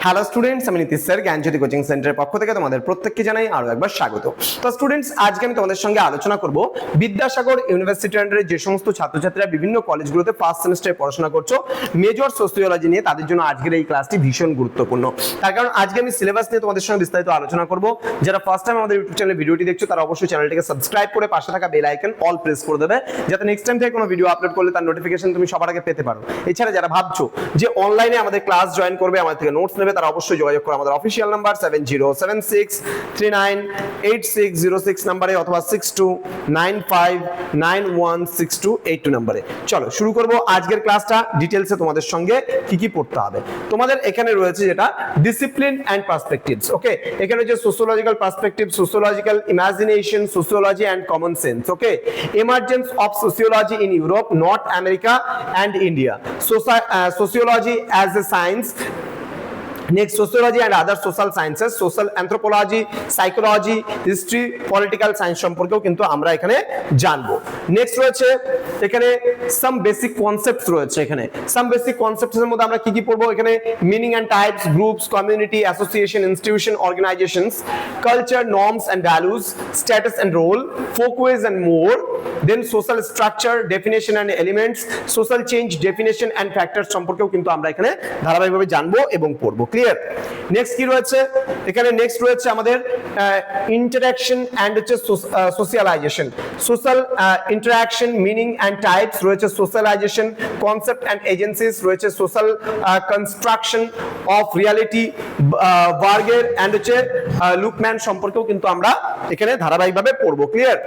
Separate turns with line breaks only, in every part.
Hello students, আমি Nitish sir জ্ঞানজ্যোতি coaching সেন্টারের পক্ষ থেকে তোমাদের প্রত্যেককে জানাই আরো একবার স্বাগত। তো স্টুডেন্টস, আজকে আমি তোমাদের সঙ্গে আলোচনা করব বিদ্যাসাগর ইউনিভার্সিটি আন্ডারে যে সমস্ত ছাত্রছাত্রীরা বিভিন্ন কলেজগুলোতে ফার্স্ট সেমিস্টারে পড়াশোনা করছো মেজর সোসিওলজি নিয়ে, তাদের জন্য আজকের এই ক্লাসটি ভীষণ গুরুত্বপূর্ণ। তার কারণ আজকে আমি সিলেবাস নিয়ে তোমাদের সঙ্গে বিস্তারিত আলোচনা করব। যারা ফার্স্ট টাইম আমাদের ইউটিউব চ্যানেলে ভিডিওটি দেখছো তারা অবশ্যই চ্যানেলটিকে সাবস্ক্রাইব করে পাশে থাকা বেল আইকন অল প্রেস করে দেবে, যাতে নেক্সট টাইম থেকে কোনো ভিডিও আপলোড করলে তার নোটিফিকেশন তুমি সবার আগে পেতে পারো। এছাড়া যারা ভাবছো যে অনলাইনে আমাদের ক্লাস জয়েন করবে, আমাদের থেকে নোটস নেবে, তারা অবশ্যই যোগাযোগ করো আমাদের অফিসিয়াল নাম্বার 7076398606 নম্বরে অথবা 6295916282 নম্বরে। চলো শুরু করব আজকের ক্লাসটা। ডিটেইলসে তোমাদের সঙ্গে কি কি পড়তে হবে। তোমাদের এখানে রয়েছে যেটা ডিসিপ্লিন এন্ড পার্সপেক্টিভস। ওকে, এখানে যে sociological perspective, sociological imagination, sociology and common sense. Okay, emergence of sociology in Europe, North America and India, sociology as a science. Next, sociology and other social sciences, social anthropology, psychology, history, political science সম্পর্কেও কিন্তু আমরা এখানে জানবো। Next রয়েছে এখানে some basic concepts রয়েছে। এখানে some basic concepts এর মধ্যে আমরা কি কি পড়বো? এখানে meaning and types, groups, community, association, institution, organizations, culture, norms and values, status and role, folkways and more. Then social structure, definition and elements, social change, definition and factors সম্পর্কেও কিন্তু আমরা এখানে ধারাবাহিকভাবে জানবো এবং পড়বো। ক্লিয়ার? নেক্সট কি রয়েছে এখানে? নেক্সট রয়েছে আমাদের ইন্টারঅ্যাকশন এন্ড হচ্ছে socialisation, social interaction, meaning and types রয়েছে, সোশ্যালাইজেশন, কনসেপ্ট এন্ড এজেন্সিস রয়েছে, সোশ্যাল কনস্ট্রাকশন অফ রিয়ালিটি, বার্গের এন্ড হচ্ছে লুকম্যান সম্পর্কেও কিন্তু আমরা এখানে ধারাবাহিকভাবে পড়বো। ক্লিয়ার?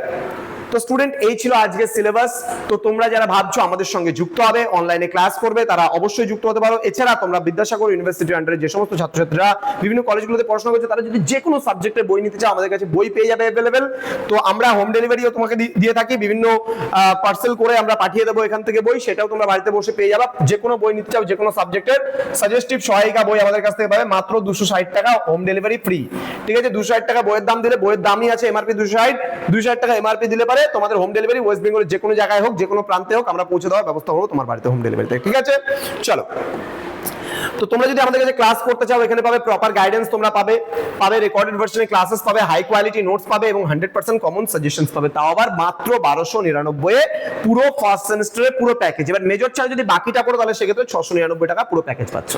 তো স্টুডেন্ট, এই ছিল আজকের সিলেবাস। তো তোমরা যারা ভাবছো আমাদের সঙ্গে যুক্ত হবে, অনলাইনে ক্লাস করবে, তারা অবশ্যই যুক্ত হতে পারো। এছাড়া তোমরা বিদ্যাসাগর ইউনিভার্সিটি আন্ডারে যে সমস্ত ছাত্রছাত্রীরা বিভিন্ন কলেজগুলোতে পড়াশোনা করছে, তারা যদি যে কোনো সাবজেক্টের বই নিতে চাও, আমাদের কাছে বই পেয়ে যাবে অ্যাভেলেবেল। তো আমরা হোম ডেলিভারিও তোমাকে দিয়ে থাকি, বিভিন্ন পার্সেল করে আমরা পাঠিয়ে দেবো এখান থেকে বই, সেটাও তোমরা বাড়িতে বসে পেয়ে যাবে। যে কোনো বই নিতে চাও, যে কোনো সাবজেক্টের সাজেস্টিভ সহায়িকা বই আমাদের কাছ থেকে পাবে মাত্র 260 টাকা, হোম ডেলিভারি ফ্রি। ঠিক আছে? 260 টাকা বইয়ের দাম দিলে, বইয়ের দামই আছে এমআরপি 260 টাকা এমআরপি দিলে পারে তোমাদের হোম ডেলিভারি ওয়েস্ট বেঙ্গলের যে কোনো জায়গায় হোক, যে কোনো প্রান্তে হোক, আমরা পৌঁছে দেওয়ার ব্যবস্থা করবো তোমার বাড়িতে হোম ডেলিভারিতে। ঠিক আছে? চলো, তো তোমরা যদি আমাদের কাছে ক্লাস করতে চাও, এখানে পাবে প্রপার গাইডেন্স, তোমরা পাবে রেকর্ডেড ভার্সনে ক্লাসেস পাবে, হাই কোয়ালিটি নোটস পাবে এবং 100% কমন সাজেশনস পাবে, তাও আবার মাত্র 1299 এ পুরো ফার্স্ট সেমিস্টারের পুরো প্যাকেজ। এবার মেজর ছাড়া যদি বাকিটা করো তাহলে সেক্ষেত্রে 699 টাকা পুরো প্যাকেজ পাচ্ছ।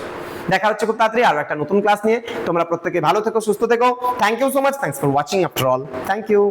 দেখা হচ্ছে খুব তাড়াতাড়ি আরো একটা নতুন ক্লাস নিয়ে। তোমরা প্রত্যেকে ভালো থেকো, সুস্থ থেকো। Thank you so much, thanks for watching after all. Thank you.